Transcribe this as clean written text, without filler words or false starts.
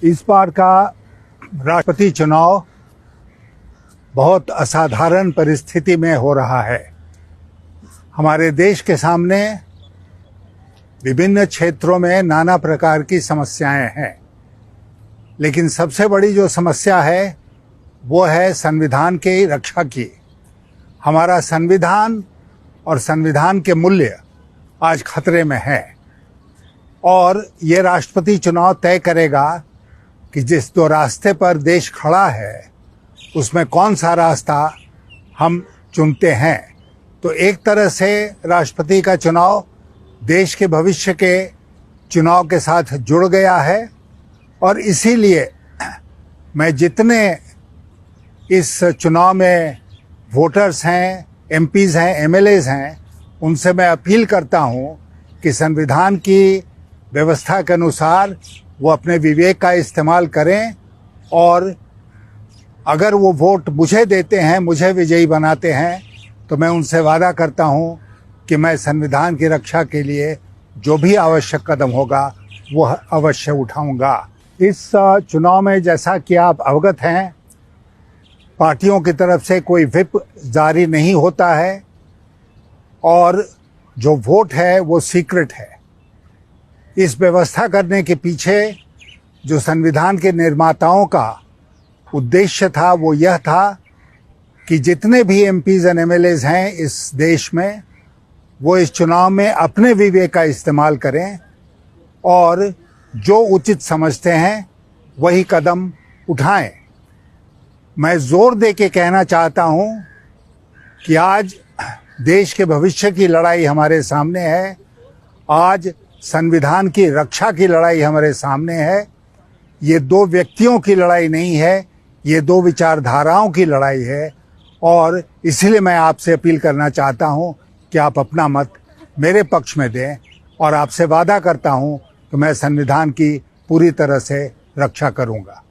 इस बार का राष्ट्रपति चुनाव बहुत असाधारण परिस्थिति में हो रहा है। हमारे देश के सामने विभिन्न क्षेत्रों में नाना प्रकार की समस्याएं हैं, लेकिन सबसे बड़ी जो समस्या है वो है संविधान की रक्षा की। हमारा संविधान और संविधान के मूल्य आज खतरे में है और ये राष्ट्रपति चुनाव तय करेगा कि जिस दो रास्ते पर देश खड़ा है उसमें कौन सा रास्ता हम चुनते हैं। तो एक तरह से राष्ट्रपति का चुनाव देश के भविष्य के चुनाव के साथ जुड़ गया है और इसीलिए मैं जितने इस चुनाव में वोटर्स हैं, एमपीज़ हैं, एमएलएज़ हैं, उनसे मैं अपील करता हूं कि संविधान की व्यवस्था के अनुसार वो अपने विवेक का इस्तेमाल करें और अगर वो वोट मुझे देते हैं, मुझे विजयी बनाते हैं, तो मैं उनसे वादा करता हूं कि मैं संविधान की रक्षा के लिए जो भी आवश्यक कदम होगा वो अवश्य उठाऊंगा। इस चुनाव में जैसा कि आप अवगत हैं, पार्टियों की तरफ से कोई व्हिप जारी नहीं होता है और जो वोट है वो सीक्रेट है। इस व्यवस्था करने के पीछे जो संविधान के निर्माताओं का उद्देश्य था वो यह था कि जितने भी एमपीज़ और एमएलएज़ हैं इस देश में, वो इस चुनाव में अपने विवेक का इस्तेमाल करें और जो उचित समझते हैं वही कदम उठाएं। मैं जोर दे के कहना चाहता हूं कि आज देश के भविष्य की लड़ाई हमारे सामने है। आज संविधान की रक्षा की लड़ाई हमारे सामने है। ये दो व्यक्तियों की लड़ाई नहीं है, ये दो विचारधाराओं की लड़ाई है और इसलिए मैं आपसे अपील करना चाहता हूं कि आप अपना मत मेरे पक्ष में दें और आपसे वादा करता हूं कि मैं संविधान की पूरी तरह से रक्षा करूंगा।